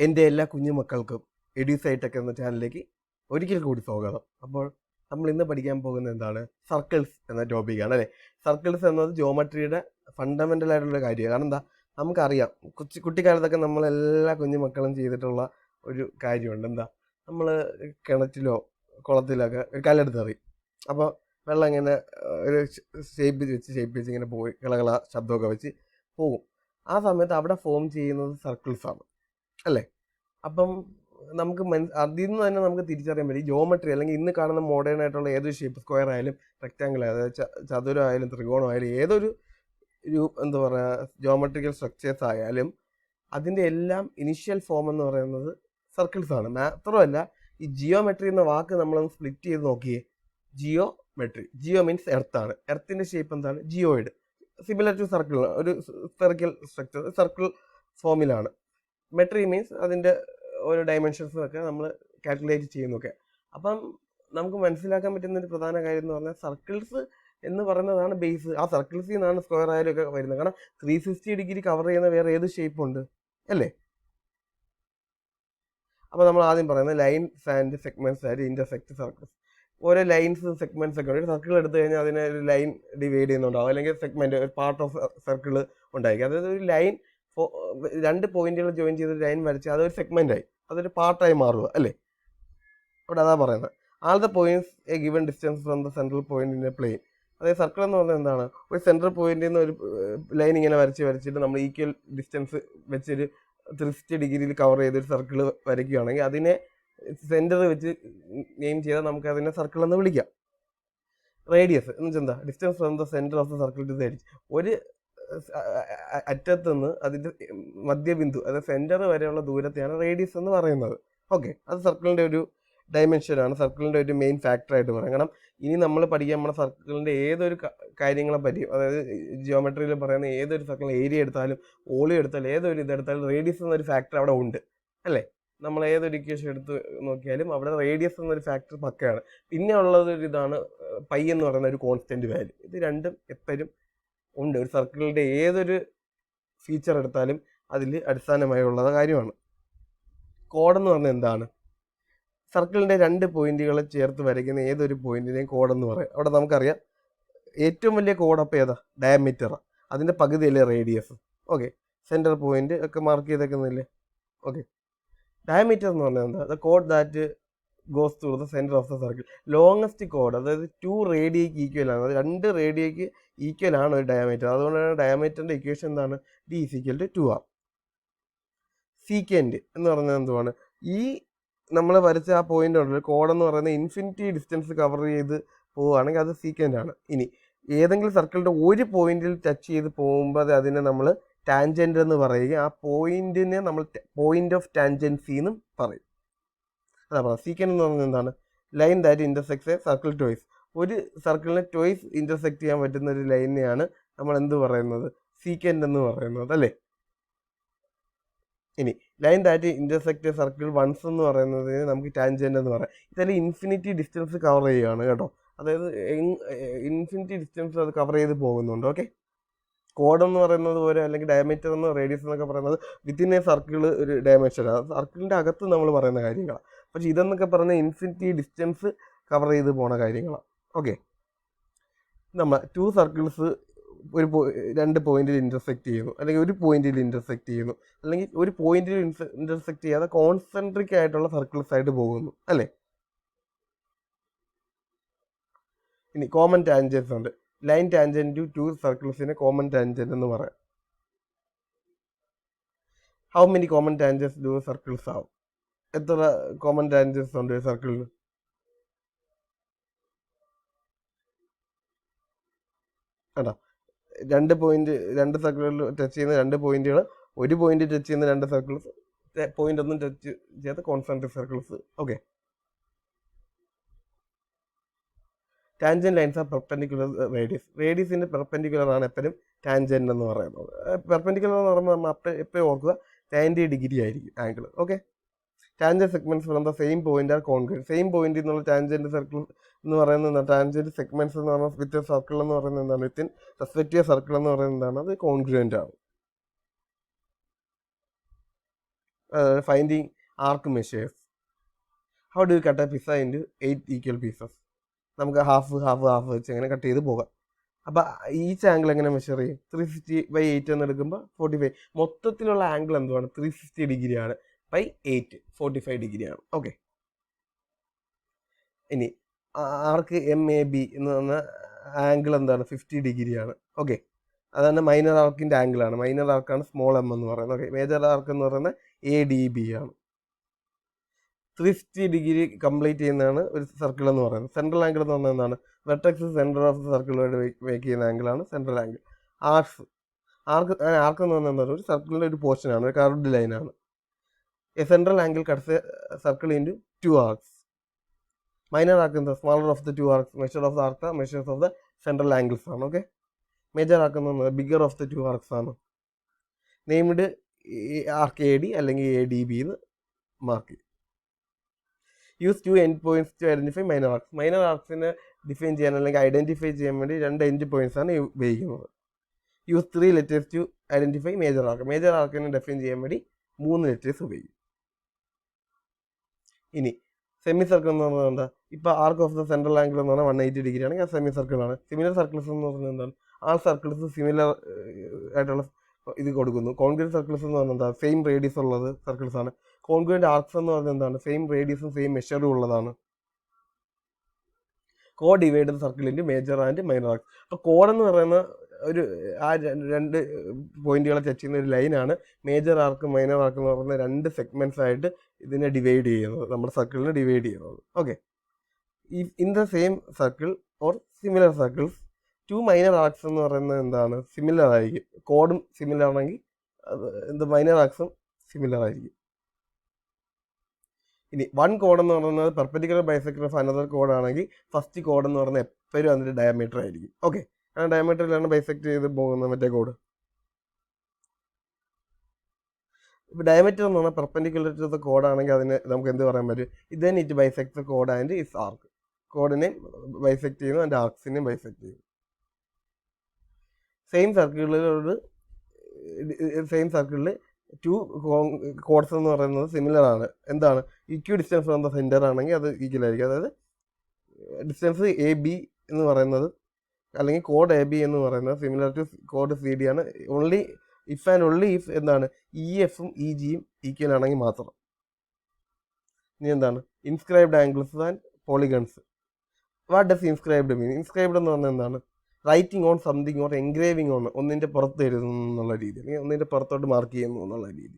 എൻ്റെ എല്ലാ കുഞ്ഞുമക്കൾക്കും എഡ്യൂസൈറ്റൊക്കെ എന്ന ചാനലിലേക്ക് ഒരിക്കൽ കൂടി സ്വാഗതം. അപ്പോൾ നമ്മൾ ഇന്ന് പഠിക്കാൻ പോകുന്നത് എന്താണ്? സർക്കിൾസ് എന്ന ടോപ്പിക്കാണ് അല്ലേ. സർക്കിൾസ് എന്നത് ജോമെട്രിയുടെ ഫണ്ടമെൻ്റൽ ആയിട്ടുള്ള കാര്യമാണ്. കാരണം എന്താ, നമുക്കറിയാം കുട്ടിക്കാലത്തൊക്കെ നമ്മളെല്ലാ കുഞ്ഞുമക്കളും ചെയ്തിട്ടുള്ള ഒരു കാര്യമുണ്ട്. എന്താ, നമ്മൾ കിണറ്റിലോ കുളത്തിലൊക്കെ ഒരു കല്ലെടുത്ത് എറിയും. അപ്പോൾ വെള്ളം ഇങ്ങനെ ഒരു ഷേപ്പ് വെച്ച് ഇങ്ങനെ പോയി കളകള ശബ്ദമൊക്കെ വെച്ച് പോകും. ആ സമയത്ത് അവിടെ ഫോം ചെയ്യുന്നത് സർക്കിൾസാണ് അല്ലേ. അപ്പം നമുക്ക് അതിൽ നിന്ന് തന്നെ നമുക്ക് തിരിച്ചറിയാൻ പറ്റും ജോമെട്രി അല്ലെങ്കിൽ ഇന്ന് കാണുന്ന മോഡേൺ ആയിട്ടുള്ള ഏതൊരു ഷേപ്പ്, സ്ക്വയർ ആയാലും റെക്റ്റാങ്കിൾ അതായത് ചതുരമായാലും ത്രികോണമായാലും ഏതൊരു എന്താ പറയുക ജോമെട്രിക്കൽ സ്ട്രക്ചേഴ്സ് ആയാലും അതിൻ്റെ എല്ലാം ഇനിഷ്യൽ ഫോം എന്ന് പറയുന്നത് സർക്കിൾസ് ആണ്. മാത്രമല്ല ഈ ജിയോമെട്രി എന്ന വാക്ക് നമ്മളൊന്ന് സ്പ്ലിറ്റ് ചെയ്ത് നോക്കിയേ. ജിയോ മീൻസ് എർത്താണ്. എർത്തിൻ്റെ ഷേപ്പ് എന്താണ്? ജിയോയിഡ്. സിമിലർ ടു സർക്കിൾ, ഒരു സ്ഫെറിക്കൽ സ്ട്രക്ചർ, സർക്കിൾ ഫോമിലാണ്. മെട്രി മീൻസ് അതിൻ്റെ ഓരോ ഡയമെൻഷൻസൊക്കെ നമ്മൾ കാൽക്കുലേറ്റ് ചെയ്യുന്നൊക്കെ. അപ്പം നമുക്ക് മനസ്സിലാക്കാൻ പറ്റുന്ന ഒരു പ്രധാന കാര്യം എന്ന് പറഞ്ഞാൽ സർക്കിൾസ് എന്ന് പറയുന്നതാണ് ബേസ്. ആ സർക്കിൾസിൽ നിന്നാണ് സ്ക്വയർ ആയാലും ഒക്കെ വരുന്നത്. കാരണം 360 ഡിഗ്രി കവർ ചെയ്യുന്ന വേറെ ഏത് ഷേപ്പ് ഉണ്ട് അല്ലേ. അപ്പോൾ നമ്മൾ ആദ്യം പറയുന്നത് ലൈൻസ് ആൻഡ് സെഗ്മെന്റ്സ് ആയിട്ട് ഇന്റർസെക്ട് സർക്കിൾസ്. ഓരോ ലൈൻസും സെഗ്മെന്റ്സ് ഒക്കെ ഉണ്ട്. ഒരു സർക്കിൾ എടുത്തു കഴിഞ്ഞാൽ അതിനെ ഒരു ലൈൻ ഡിവൈഡ് ചെയ്യുന്നുണ്ടാവും, അല്ലെങ്കിൽ സെഗ്മെന്റ് ഒരു പാർട്ട് ഓഫ് സർക്കിൾ ഉണ്ടായിരിക്കും. അതായത് ഒരു ലൈൻ രണ്ട് പോയിന്റുകൾ ജോയിൻ ചെയ്ത് ലൈൻ വരച്ച് അതൊരു സെഗ്മെന്റായി, അതൊരു പാർട്ടായി മാറുക അല്ലേ. അവിടെ അതാ പറയുന്നത്. All the points a given distance from the central point in a plane. അതായത് സർക്കിൾ എന്ന് പറഞ്ഞാൽ എന്താണ്? ഒരു സെൻട്രൽ പോയിന്റിൽ നിന്ന് ഒരു ലൈൻ ഇങ്ങനെ വരച്ചിട്ട് നമ്മൾ ഈക്വൽ ഡിസ്റ്റൻസ് വെച്ചൊരു 360 ഡിഗ്രിയിൽ കവർ ചെയ്തൊരു സർക്കിൾ വരയ്ക്കുകയാണെങ്കിൽ അതിനെ സെൻറ്റർ വെച്ച് നെയിം ചെയ്താൽ നമുക്ക് അതിനെ സർക്കിൾ എന്ന് വിളിക്കാം. റേഡിയസ് എന്ന് വെച്ചാൽ എന്താ? Distance from the centre of the circle to the edge. ഒരു അറ്റത്ത് നിന്ന് അതിൻ്റെ മധ്യബിന്ദു അതായത് സെൻറ്റർ വരെയുള്ള ദൂരത്തെയാണ് റേഡിയസ് എന്ന് പറയുന്നത്. ഓക്കെ, അത് സർക്കിളിൻ്റെ ഒരു ഡയമെൻഷനാണ്, സർക്കിളിൻ്റെ ഒരു മെയിൻ ഫാക്ടറായിട്ട് പറയാം. കാരണം ഇനി നമ്മൾ പഠിക്കാൻ നമ്മുടെ സർക്കിളിൻ്റെ ഏതൊരു കാര്യങ്ങളെ പറ്റിയും, അതായത് ജിയോമെട്രിയിൽ പറയുന്ന ഏതൊരു സർക്കിൾ ഏരിയ എടുത്താലും വോളിയം എടുത്താലും ഏതൊരു ഇതെടുത്താലും റേഡിയസ് എന്നൊരു ഫാക്ടർ അവിടെ ഉണ്ട് അല്ലേ. നമ്മൾ ഏതൊരു ഇക്വേഷൻ എടുത്ത് നോക്കിയാലും അവിടെ റേഡിയസ് എന്നൊരു ഫാക്ടർ പക്കയാണ്. പിന്നെ ഉള്ളതൊരു ഇതാണ് പൈ എന്ന് പറയുന്ന ഒരു കോൺസ്റ്റന്റ് വാല്യൂ. ഇത് രണ്ടും എപ്പോഴും ഉണ്ട്. ഒരു സർക്കിളിൻ്റെ ഏതൊരു ഫീച്ചർ എടുത്താലും അതിൽ അടിസ്ഥാനമായുള്ള കാര്യമാണ്. കോഡെന്ന് പറഞ്ഞാൽ എന്താണ്? സർക്കിളിൻ്റെ രണ്ട് പോയിന്റുകളെ ചേർത്ത് വരയ്ക്കുന്ന ഏതൊരു പോയിന്റിനെയും കോഡെന്ന് പറയാം. അവിടെ നമുക്കറിയാം ഏറ്റവും വലിയ കോഡ് അപ്പോൾ ഏതാ? ഡയമീറ്ററാണ്. അതിൻ്റെ പകുതിയല്ലേ റേഡിയസ്. ഓക്കെ, സെൻറ്റർ പോയിന്റ് ഒക്കെ മാർക്ക് ചെയ്തേക്കുന്നില്ലേ. ഓക്കെ, ഡയമീറ്റർ എന്ന് പറഞ്ഞാൽ എന്താ? The code that goes through the centre of the circle. Longest code, അതായത് 2 റേഡിയയ്ക്ക് ഈക്വൽ ആണ്. അത് 2 റേഡിയയ്ക്ക് ഈക്വൽ ആണ് ഒരു ഡയമീറ്റർ. അതുകൊണ്ടാണ് ഡയമീറ്ററിൻ്റെ ഇക്വേഷൻ എന്താണ്? D = 2R. സീക്കൻഡ് എന്ന് പറഞ്ഞാൽ എന്തുവാണ്? ഈ നമ്മൾ വരച്ച ആ പോയിന്റ് ഉണ്ടല്ലോ, കോഡെന്ന് പറയുന്നത് ഇൻഫിനിറ്റി ഡിസ്റ്റൻസ് കവർ ചെയ്ത് പോവുകയാണെങ്കിൽ അത് സീക്കൻഡ് ആണ്. ഇനി ഏതെങ്കിലും സർക്കിളിൻ്റെ ഒരു പോയിന്റിൽ ടച്ച് ചെയ്ത് പോകുമ്പോൾ അതിനെ നമ്മൾ ടാൻജൻറ്റ് എന്ന് പറയുക. ആ പോയിന്റിനെ നമ്മൾ പോയിന്റ് ഓഫ് ടാൻജൻസി എന്നും പറയും. അതാ പറയുക. സീക്കൻഡ് എന്ന് പറഞ്ഞാൽ എന്താണ്? Line that intersects A circle twice. ഒരു സർക്കിളിനെ ട്വൈസ് ഇന്റർസെക്ട് ചെയ്യാൻ പറ്റുന്ന ഒരു ലൈനെയാണ് നമ്മൾ എന്ത് പറയുന്നത്? സീക്കൻഡ് എന്ന് പറയുന്നത് അല്ലേ. ഇനി line that intersect circle once എന്ന് പറയുന്നതിന് നമുക്ക് ടാൻജൻറ്റ് എന്ന് പറയാം. ഇതെല്ലാം ഇൻഫിനിറ്റി ഡിസ്റ്റൻസ് കവർ ചെയ്യുകയാണ് കേട്ടോ. അതായത് ഇൻഫിനിറ്റി ഡിസ്റ്റൻസ് അത് കവർ ചെയ്ത് പോകുന്നുണ്ട്. ഓക്കെ, കോഡ് എന്ന് പറയുന്നത് പോലെ അല്ലെങ്കിൽ ഡയമീറ്റർ എന്ന് റേഡിയസ് എന്നൊക്കെ പറയുന്നത് വിത്തിൻ എ സർക്കിൾ ഒരു ഡയമെൻഷനാണ്. സർക്കിളിൻ്റെ അകത്ത് നമ്മൾ പറയുന്ന കാര്യങ്ങളാണ്. പക്ഷേ ഇതെന്നൊക്കെ പറയുന്നത് ഇൻഫിനിറ്റി ഡിസ്റ്റൻസ് കവർ ചെയ്ത് പോണ കാര്യങ്ങളാണ്. ഓക്കെ, നമ്മൾ 2 സർക്കിൾസ് ഒരു 2 പോയിന്റിൽ ഇന്റർസെക്ട് ചെയ്യുന്നു, അല്ലെങ്കിൽ ഒരു പോയിന്റിൽ ഇന്റർസെക്ട് ചെയ്യുന്നു, അല്ലെങ്കിൽ ഒരു പോയിന്റിൽ ഇന്റർസെക്ട് ചെയ്യാതെ കോൺസെൻട്രിക് ആയിട്ടുള്ള സർക്കിൾസ് ആയിട്ട് പോകുന്നു അല്ലേ. ഇനി കോമൺ ടാൻജൻസ് ഉണ്ട്. ലൈൻ ടാൻജൻറ്റ് ടു 2 സർക്കിൾസിനെ കോമൺ ടാൻജൻറ്റ് എന്ന് പറയാം. How many common tangents do circles ആവും? എത്ര കോമൺ ടാൻജൻസ് ഉണ്ട് സർക്കിളിൽ? കേട്ടോ, 2 സർക്കിളുകളിൽ ടച്ച് ചെയ്യുന്ന 2 പോയിന്റുകൾ, ഒരു പോയിന്റ് ടച്ച് ചെയ്യുന്ന 2 സർക്കിൾസ്, പോയിന്റ് ഒന്നും ടച്ച് ചെയ്യാത്ത concentric circles. Okay, tangent lines are perpendicular radius. റേഡിയസിൻ്റെ പെർപെൻഡിക്കുലർ ആണ് എപ്പോഴും ടാൻജൻറ്റ് എന്ന് പറയുന്നത്. പെർപെൻഡിക്കുലർ എന്ന് പറയുമ്പോൾ നമ്മൾ എപ്പോഴും ഓർക്കുക 90 ഡിഗ്രി ആയിരിക്കും angle. Okay, tangent segments from the same point are congruent. Same പോയിന്റിൽ നിന്നുള്ള ടാൻജൻറ്റ് സർക്കിൾ എന്ന് പറയുന്നത് ടാൻജൻറ്റ് സെഗ്മെന്റ്സ് എന്ന് പറഞ്ഞാൽ വിത്ത് സർക്കിൾ എന്ന് പറയുന്നത് എന്താണ്? വിത്തിൻ റെസ്പെക്റ്റീവ് സർക്കിൾ എന്ന് പറയുന്നത് എന്താണ്? അത് കോൺഗ്രുവന്റ് ആണ്. Finding arc measures. How do you cut A pizza into 8 equal pieces? നമുക്ക് ഹാഫ് വെച്ച് അങ്ങനെ കട്ട് ചെയ്ത് പോകാം. അപ്പോൾ ഈച്ച് ആംഗിൾ എങ്ങനെ മെഷർ ചെയ്യും? 360/8 എന്ന് എടുക്കുമ്പോൾ 45. മൊത്തത്തിലുള്ള ആംഗിൾ എന്തുവാണ്? 360 ഡിഗ്രിയാണ്. 8 45 ഡിഗ്രിയാണ്. ഓക്കെ, ഇനി ആർക്ക് MAB എന്ന് പറഞ്ഞ ആംഗിൾ എന്താണ്? 50 ഡിഗ്രിയാണ്. ഓക്കെ, അതാണ് മൈനർ ആർക്കിൻ്റെ ആംഗിളാണ്. മൈനർ ആർക്കാണ് സ്മോൾ m എന്ന് പറയുന്നത്. ഓക്കെ, മേജർ ആർക്ക് എന്ന് പറയുന്നത് ADB ആണ്. 360 ഡിഗ്രി കംപ്ലീറ്റ് ചെയ്യുന്നതാണ് ഒരു സർക്കിൾ എന്ന് പറയുന്നത്. സെൻട്രൽ ആംഗിൾ എന്ന് പറഞ്ഞാൽ എന്താണ്? വെർട്ടെക്സ് സെൻറ്റർ ഓഫ് ദ സർക്കിളുമായിട്ട് മേക്ക് ചെയ്യുന്ന ആംഗിളാണ് സെൻട്രൽ ആംഗിൾ. ആർക്ക് എന്ന് പറഞ്ഞാൽ എന്താണ്? ഒരു സർക്കിളിൻ്റെ ഒരു പോർഷനാണ്, ഒരു കർവ്ഡ് ലൈനാണ്. A central angle cuts a circle into 2 arcs. Minor arc എന്താ? Smaller of the 2 arcs. Measure of the arc measures of the central angles ആണ്. ഓക്കെ, മേജർ ആർക്ക് എന്ന് പറഞ്ഞാൽ ബിഗർ ഓഫ് ദ 2 ആർക്സ് ആണ്. Named arc AD അല്ലെങ്കിൽ ADB എന്ന് mark ചെയ്യും. Use 2 end points to identify minor arcs. Minor ആർക്സിനെ define ചെയ്യാൻ അല്ലെങ്കിൽ ഐഡൻറ്റിഫൈ ചെയ്യാൻ വേണ്ടി 2 എൻഡ് പോയിന്റ്സ് ആണ് ഉപയോഗിക്കുന്നത്. Use 3 letters to identify major arc. Major ആർക്കിനെ ഡിഫൈൻ ചെയ്യാൻ വേണ്ടി 3 ലെറ്റേഴ്സ് ഉപയോഗിക്കും. ഇനി സെമി സർക്കിൾ എന്ന് പറഞ്ഞാൽ എന്താ? ഇപ്പോൾ ആർക്ക് ഓഫ് ദ സെൻട്രൽ ആംഗിൾ എന്ന് പറഞ്ഞാൽ 180 ഡിഗ്രി ആണെങ്കിൽ അത് സെമി സർക്കിളാണ്. സിമിലർ സർക്കിൾസ് എന്ന് പറഞ്ഞാൽ എന്താണ്? ആ സർക്കിൾസ് സിമിലർ ആയിട്ടുള്ള ഇത് കൊടുക്കുന്നു. കോൺഗ്രുവന്റ് സർക്കിൾസ് എന്ന് പറഞ്ഞാൽ എന്താ? സെയിം റേഡിയസ് ഉള്ളത് സർക്കിൾസ് ആണ്. കോൺഗ്രുവന്റ് ആർക്സ് എന്ന് പറഞ്ഞാൽ എന്താണ്? സെയിം റേഡിയസും സെയിം മെഷറും ഉള്ളതാണ്. കോ ഡിവൈഡഡ് സർക്കിളിൻ്റെ മേജർ ആൻഡ് മൈനർ ആർക്ക്. അപ്പോൾ കോഡ് എന്ന് പറയുന്ന ഒരു ആ 2 പോയിന്റുകളെ ടച്ച് ചെയ്യുന്ന ഒരു ലൈനാണ് മേജർ ആർക്ക് മൈനർ ആർക്ക് എന്ന് പറയുന്ന 2 സെഗ്മെന്റ്സ് ആയിട്ട് ഇതിനെ ഡിവൈഡ് ചെയ്യുന്നത്, നമ്മുടെ സർക്കിളിനെ ഡിവൈഡ് ചെയ്യുന്നത്. Okay, in the same circle or similar circles 2 minor arcs എന്ന് പറയുന്നത് എന്താണ്? സിമിലർ ആയിരിക്കും. കോഡും സിമിലർ ആണെങ്കിൽ എന്ത് മൈനർ ആർക്സും സിമിലർ ആയിരിക്കും. ഇനി 1 കോഡ് എന്ന് പറയുന്നത് perpendicular bisector of another code ആണെങ്കിൽ ഫസ്റ്റ് കോഡ് എന്ന് പറയുന്നത് എപ്പോഴും അതിൻ്റെ ഡയമീറ്റർ ആയിരിക്കും. ഓക്കെ, കാരണം ഡയമീറ്ററിലാണ് ബൈസെക്ട് ചെയ്ത് പോകുന്നത് മറ്റേ കോഡ്. ഇപ്പോൾ ഡയമീറ്റർ എന്ന് പറഞ്ഞാൽ പെർപെൻഡിക്കുലർ ടു ദ കോഡ് ആണെങ്കിൽ അതിന് നമുക്ക് എന്ത് പറയാൻ പറ്റും? ഇതന്നെ ഇറ്റ് ബൈസെക്ട് ദ കോഡ് ആൻഡ് ഇസ് ആർക്ക്. കോഡിനെ ബൈസെക്ട് ചെയ്യുന്നു, അതിൻ്റെ ആർക്സിനെയും ബൈസെക്ട് ചെയ്യുന്നു. സെയിം സർക്കിളിൽ 2 കോഡ്സ് എന്ന് പറയുന്നത് സിമിലർ ആണ്. എന്താണ്? Equal distance from the centre ആണെങ്കിൽ അത് ഈക്വൽ ആയിരിക്കും. അതായത് ഡിസ്റ്റൻസ് AB എന്ന് പറയുന്നത് അല്ലെങ്കിൽ കോഡ് AB എന്ന് പറയുന്നത് സിമിലർ ടു കോഡ് CD ആണ്. Only if and only if എന്താണ്? EFും EGയും ഈക്വൽ ആണെങ്കിൽ മാത്രം. ഇനി എന്താണ്? Inscribed angles and polygons. What does inscribed mean? Inscribed എന്ന് പറഞ്ഞാൽ എന്താണ്? Writing on something or engraving on, ഒന്നിൻ്റെ പുറത്ത് എഴുതുന്നു എന്നുള്ള രീതി, അല്ലെങ്കിൽ ഒന്നിൻ്റെ പുറത്തോട്ട് മാർക്ക് ചെയ്യുന്നു എന്നുള്ള രീതി.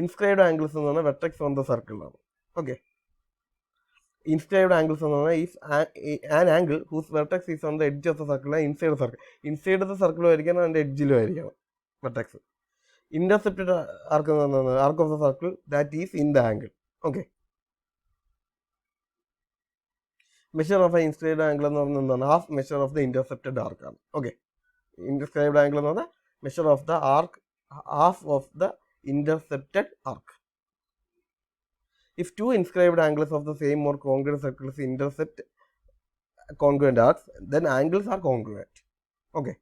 ഇൻസ്ക്രൈബ്ഡ് ആംഗിൾസ് എന്ന് പറഞ്ഞാൽ വെർട്ടെക്സ് ഓൺ ദ സർക്കിളാണ്. ഓക്കെ, ഇൻസ്ക്രൈബ്ഡ് ആംഗിൾസ് എന്ന് പറഞ്ഞാൽ if an angle whose vertex is on the edge of the circle inside the circle. Inside the സർക്കിളും ആയിരിക്കണം, അതിൻ്റെ എഡ്ജിലും ആയിരിക്കണം വെർട്ടെക്സ്. ഇന്റർസെപ്റ്റഡ് ആർക്ക് എന്ന് പറഞ്ഞാൽ arc of the circle that is in the angle. Okay, measure of a inscribed angle എന്ന് പറഞ്ഞാൽ എന്താണ്? Half measure of the intercepted ആർക്കാണ്. ഓക്കെ, ഇൻസ്ക്രൈബ്ഡ് ആംഗിൾ എന്ന് പറഞ്ഞാൽ measure of the arc, half of the intercepted arc. If 2 inscribed angles of the same or congruent circles intercept congruent arcs, then angles are congruent. Okay.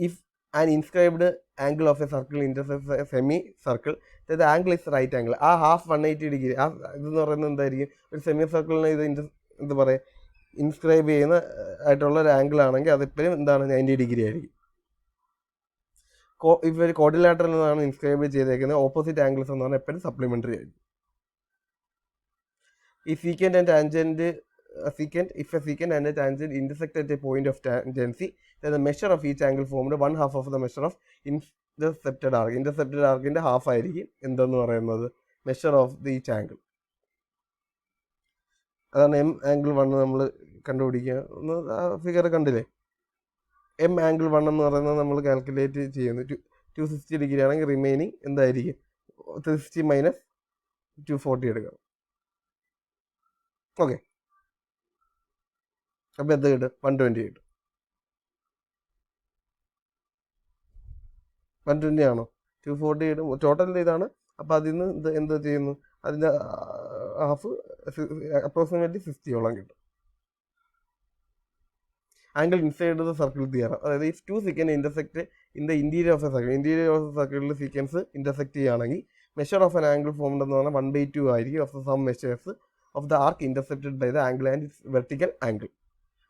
If an inscribed angle of a circle intercepts a semicircle, then the angle is right angle. ആ half 180 degree ഇതെന്ന് പറയുന്നത് എന്തായിരിക്കും? ഒരു semi സർക്കിളിനെ ഇത് എന്താ പറയുക, inscribe ചെയ്യുന്ന ആയിട്ടുള്ള ഒരു ആംഗിൾ ആണെങ്കിൽ അതെപ്പോഴും എന്താണ്? 90 ഡിഗ്രി ആയിരിക്കും. ഇപ്പോൾ ഒരു കോഡിലാറ്ററൽ എന്നാണ് ഇൻസ്ക്രൈബ് ചെയ്തേക്കുന്നത്. ഓപ്പോസിറ്റ് ആംഗിൾസ് എന്ന് പറഞ്ഞാൽ എപ്പോഴും സപ്ലിമെൻ്ററി ആയിരിക്കും. ഈ സീക്കൻറ്റ് and tangent if a secant and a tangent intersect at a point of tangency, then the measure of each angle formed 1/2 of the measure of intercepted arc. Intercepted arcൻ്റെ half ആയിരിക്കും എന്തെന്ന് പറയുന്നത്? Measure of the each angle. അതാണ് M angle 1 നമ്മൾ കണ്ടുപിടിക്കുക. ഒന്ന് ആ figure കണ്ടില്ലേ? M ആംഗിൾ 1 എന്ന് പറയുന്നത് നമ്മൾ കാൽക്കുലേറ്റ് ചെയ്യുന്നു. 260 ഡിഗ്രി ആണെങ്കിൽ റിമൈനിങ് എന്തായിരിക്കും? 360 മൈനസ് 240 എടുക്കണം. ഓക്കെ, അപ്പോൾ എന്ത് കിട്ടും? 120 കിട്ടും. 120 ആണോ? 240 കിട്ടും. ടോട്ടൽ ഇതാണ്. അപ്പോൾ അതിൽ നിന്ന് എന്ത് ചെയ്യുന്നു? അതിൻ്റെ ഹാഫ് അപ്രോക്സിമേറ്റ്ലി 60 കിട്ടും. Angle inside the circle theorem. അതായത് if 2 secants intersect in the interior of a circle. Interior of a സർക്കിളിൽ സീക്വൻസ് ഇൻ്റർസെക്റ്റ് ചെയ്യുകയാണെങ്കിൽ measure of an angle formed എന്ന് പറഞ്ഞാൽ 1/2 ആയിരിക്കും of the sum measures of the arc intercepted by the angle and its vertical angle.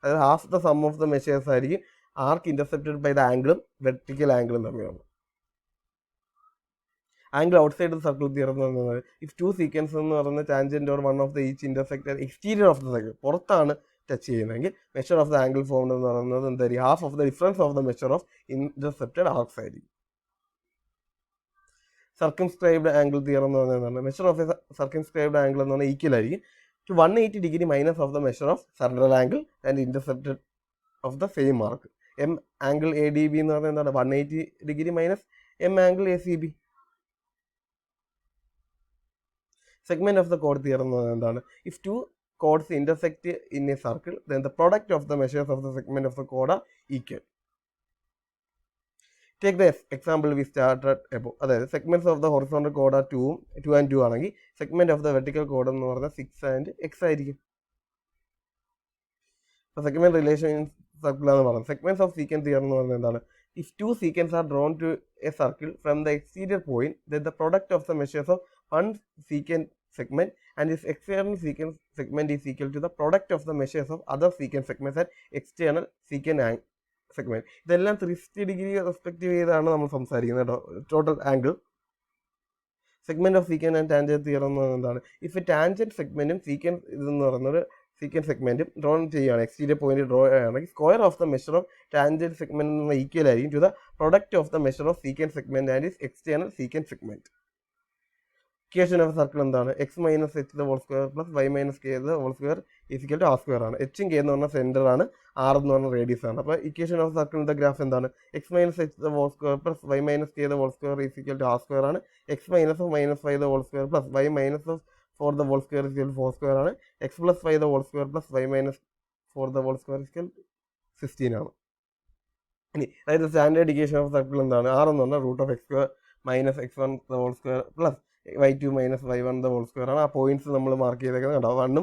അതായത് half the sum of the measures ആയിരിക്കും arc intercepted by the ആംഗിളും vertical ആംഗിളും തമ്മിലാണ്. Angle outside the circle theorem എന്ന് പറയുന്നത് if two secants എന്ന് പറയുന്ന tangent or one of the each intersect exterior of the circle, പുറത്താണ് ടച്ച് ചെയ്യുന്നതെങ്കിൽ measure of the angle formed എന്ന് പറയുന്നത് എന്തായിരിക്കും half of the difference of the measure of intercepted arcs ആയിരിക്കും. സർക്കംസ്ക്രൈബ്ഡ് ആംഗിൾ തിയറം എന്ന് പറയുന്നത് measure of a circumscribed angle എന്ന് പറഞ്ഞാൽ ഈക്വൽ ആയിരിക്കും to 180 degree minus of the measure of central angle and intercepted of the same mark. M angle A D B എന്ന് പറഞ്ഞാൽ എന്താണ് 180 degree minus M angle A C B. Segment of the കോഡ് theorem എന്ന് പറയുന്നത് എന്താണ് if two chords intersect in a circle then the product of the measures of the segment of the കോഡ് are equal. Take the example we started above. അതായത് segments of the horizontal കോഡ് are 2 and 2 ആണെങ്കിൽ segment of the vertical കോഡ് എന്ന് പറഞ്ഞാൽ 6 and x ആയിരിക്കും. അപ്പോൾ segment relation circle എന്ന് പറയുന്നത് സെഗ്മെന്റ്സ് ഓഫ് സീക്വൻസ് തിയറം എന്ന് പറയുന്നത് എന്താണ് if two secants are drawn to a circle from the exterior point then the product of the measures of one secant segment and its external secant segment is equal to the product of the measures of other secant segments and external secant segment. ഇതെല്ലാം 360 degree respective ചെയ്താണ് നമ്മൾ സംസാരിക്കുന്നത് കേട്ടോ. Total angle segment of secant and tangent theorem എന്ന് പറയുന്നത് എന്താണ് if tangent സെഗ്മെന്റും secant ഇതെന്ന് പറയുന്നത് സീക്വൻറ്റ് സെഗ്മെന്റും ഡ്രോ ചെയ്യുകയാണ് എക്സ്റ്റീരിയർ പോയിന്റ് ഡ്രോ ചെയ്യുകയാണെങ്കിൽ square of the measure of tangent segment എന്ന് ഈക്വൽ ആയിരിക്കും to the product of the measure of secant segment and its external secant segment. Equation of circle എന്താണ് X minus H the whole square plus Y minus K the whole square equal to r square ആണ്. എച്ചും K എന്ന് പറഞ്ഞാൽ centre ആണ്, R എന്ന് പറഞ്ഞാൽ radius ആണ്. അപ്പോൾ equation of സർക്കിളിന്റെ ഗ്രാഫ് എന്താണ് X minus H the whole square plus Y minus K the whole square equal to r square ആണ്. X minus of minus five the whole square plus Y minus of 4 the whole square equal 4 square ആണ്. X plus 5 the whole square plus Y minus 4 the whole square equal 16 ആണ്. ഇനി അതായത് standard equation of circle എന്താണ് R എന്ന് പറഞ്ഞാൽ root of X square minus X one the whole square plus y2 minus y1 the whole square ആണ്. ആ points നമ്മൾ mark ചെയ്തേക്കുന്നത് കണ്ടോ 1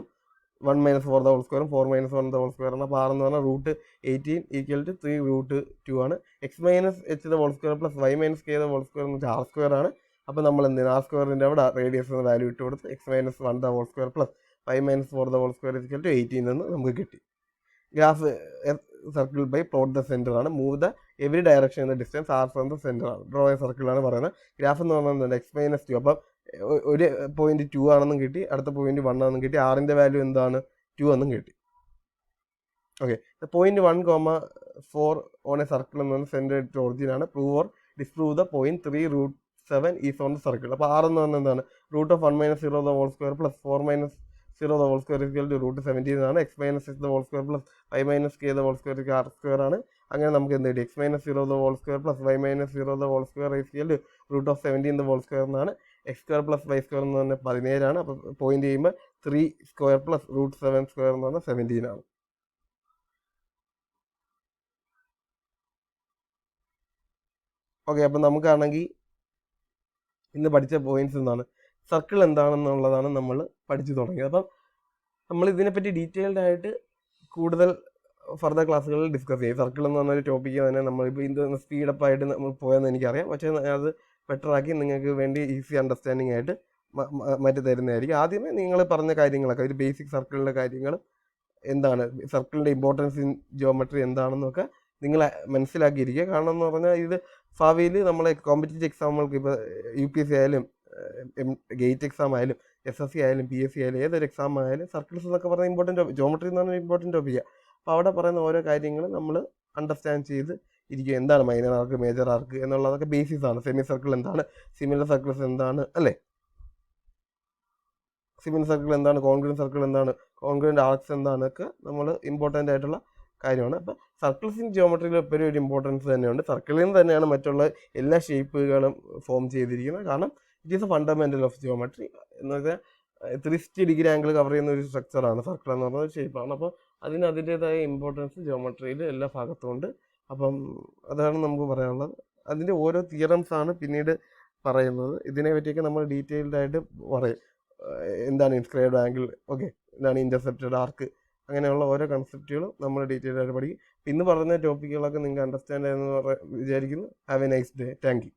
1 മൈനസ് 4 ദ ഹോൾ സ്ക്വയറും 4 മൈനസ് 1 ദ ഹോൾ സ്ക്വയർ ആണ്. അപ്പോൾ ആർ എന്ന് പറഞ്ഞാൽ റൂട്ട് 18 ഈക്വൽ ടു 3 റൂട്ട് 2 ആണ്. X minus H the whole square plus Y minus K the whole square എന്ന് വെച്ചാൽ ആർ സ്ക്വയർ ആണ്. അപ്പോൾ നമ്മൾ എന്തിനാണ് ആർ സ്ക്വയറിൻ്റെ അവിടെ റേഡിയസ് എന്ന വാല്യൂ ഇട്ട് കൊടുത്ത് X minus 1 the whole square plus Y minus 4 the whole square equal to 18 എന്ന് നമുക്ക് കിട്ടി. Graph circle by plot the centre ആണ്. മൂവ് ദ എവറി ഡയറക്ഷൻ എന്ന distance R from the centre ആണ്. ഡ്രോ എ സർക്കിളാണ് പറയുന്നത്. ഗ്രാഫ് എന്ന് പറഞ്ഞാൽ എക്സ് മൈനസ് 2 അപ്പം ഒരു പോയിന്റ് 2 ആണെന്നും കിട്ടി, അടുത്ത പോയിന്റ് 1 ആണെന്നും കിട്ടി, ആറിൻ്റെ വാല്യൂ എന്താണ് 2 എന്നും കിട്ടി. Okay point 1,4 on a circle എന്ന് പറഞ്ഞാൽ സെന്റർ ടു ഒറിജിൻ ആണ്. Prove or disprove the point 3 root 7 is on the circle. അപ്പോൾ ആർ എന്ന് പറഞ്ഞാൽ എന്താണ് root of 1 minus 0 the whole square plus 4 minus 0 the whole square equal to root 17 ആണ്. X minus X the whole square plus Y minus K the whole square R square ആണ്. അങ്ങനെ നമുക്ക് എന്ത് കിട്ടി x minus 0 the whole square plus Y minus 0 the whole square equal to root of 17 the whole square എന്നാണ്. X square plus y square എന്ന് പറഞ്ഞാൽ 17 ആണ്. അപ്പോൾ പോയിന്റ് ചെയ്യുമ്പോൾ 3 സ്ക്വയർ പ്ലസ് റൂട്ട് 7 സ്ക്വയർ എന്ന് പറഞ്ഞാൽ 17 ആണ്. ഓക്കെ അപ്പം നമുക്കാണെങ്കിൽ ഇന്ന് പഠിച്ച പോയിന്റ്സ് എന്താണ് സർക്കിൾ എന്താണെന്നുള്ളതാണ് നമ്മൾ പഠിച്ചു തുടങ്ങിയത്. അപ്പം നമ്മൾ ഇതിനെപ്പറ്റി ഡീറ്റെയിൽഡ് ആയിട്ട് കൂടുതൽ ഫർദർ ക്ലാസ്സുകളിൽ ഡിസ്കസ് ചെയ്യും. സർക്കിൾ എന്ന് പറഞ്ഞൊരു ടോപ്പിക്ക് തന്നെ നമ്മളിപ്പോൾ ഇത് സ്പീഡപ്പ് ആയിട്ട് നമ്മൾ പോയെന്ന് എനിക്കറിയാം. പക്ഷേ അത് ബെറ്ററാക്കി നിങ്ങൾക്ക് വേണ്ടി ഈസി അണ്ടർസ്റ്റാൻഡിങ് ആയിട്ട് മാറ്റി തരുന്നതായിരിക്കും. ആദ്യമേ നിങ്ങൾ പറഞ്ഞ കാര്യങ്ങളൊക്കെ ഒരു ബേസിക് സർക്കിളിൻ്റെ കാര്യങ്ങൾ എന്താണ് സർക്കിളിൻ്റെ ഇമ്പോർട്ടൻസ് ഇൻ ജിയോമെട്രി എന്താണെന്നൊക്കെ നിങ്ങൾ മനസ്സിലാക്കിയിരിക്കുക. കാരണം എന്ന് പറഞ്ഞാൽ ഇത് ഭാവിയിൽ നമ്മളെ കോമ്പറ്റീറ്റീവ് എക്സാമുകൾക്ക് ഇപ്പോൾ UPSC ആയാലും ഗേറ്റ് എക്സാം ആയാലും SSC ആയാലും PSC ആയാലും ഏതൊരു എക്സാം ആയാലും സർക്കിൾസ് എന്നൊക്കെ പറഞ്ഞാൽ ഇമ്പോർട്ടൻറ്റ് ജിയോമെട്രി എന്ന് പറഞ്ഞാൽ ഇമ്പോർട്ടൻറ്റ് ടോപ്പിക്കാണ്. അപ്പോൾ അവിടെ പറയുന്ന ഓരോ കാര്യങ്ങൾ നമ്മൾ അണ്ടർസ്റ്റാൻഡ് ചെയ്ത് ഇരിക്കുക. എന്താണ് മൈനർ ആർക്ക് മേജർ ആർക്ക് എന്നുള്ളതൊക്കെ ബേസിസ് ആണ്. സെമി സർക്കിൾ എന്താണ്, സിമിലർ സർക്കിൾസ് എന്താണ് അല്ലേ, സിമിലർ സർക്കിൾ എന്താണ്, കോൺഗ്രുവന്റ് സർക്കിൾ എന്താണ്, കോൺഗ്രുവന്റ് ആർക്സ് എന്താണൊക്കെ നമ്മൾ ഇമ്പോർട്ടൻ്റ് ആയിട്ടുള്ള കാര്യമാണ്. അപ്പോൾ സർക്കിൾസ് ഇൻ ജിയോമെട്രിയിൽ എപ്പോഴും ഒരു ഇമ്പോർട്ടൻസ് തന്നെയുണ്ട്. സർക്കിളിൽ നിന്ന് തന്നെയാണ് മറ്റുള്ള എല്ലാ ഷേപ്പുകളും ഫോം ചെയ്തിരിക്കുന്നത്. കാരണം it is A fundamental of geometry എന്ന് വെച്ചാൽ 360 ഡിഗ്രി ആംഗിൾ കവർ ചെയ്യുന്ന ഒരു സ്ട്രക്ചറാണ് സർക്കിൾ എന്ന് പറയുന്ന ഷേപ്പാണ്. അപ്പോൾ അതിന് അതിൻ്റേതായ ഇമ്പോർട്ടൻസ് ജിയോമെട്രിയിൽ എല്ലാ ഭാഗത്തും ഉണ്ട്. അപ്പം അതാണ് നമുക്ക് പറയാനുള്ളത്. അതിൻ്റെ ഓരോ തിയറംസ് ആണ് പിന്നീട് പറയുന്നത്. ഇതിനെ പറ്റിയൊക്കെ നമ്മൾ ഡീറ്റെയിൽഡ് ആയിട്ട് പറയും. എന്താണ് ഇൻസ്ക്രൈബ്ഡ് ആംഗിൾ, ഓക്കെ എന്താണ് ഇൻ്റർസെപ്റ്റഡ് ആർക്ക്, അങ്ങനെയുള്ള ഓരോ കൺസെപ്റ്റുകളും നമ്മൾ ഡീറ്റെയിൽഡ് ആയിട്ട് പഠിക്കും. ഇന്ന് പറഞ്ഞ ടോപ്പിക്കുകളൊക്കെ നിങ്ങൾക്ക് അണ്ടർസ്റ്റാൻഡ് ആയെന്ന് വിചാരിക്കുന്നു. Have A nice day. Thank you.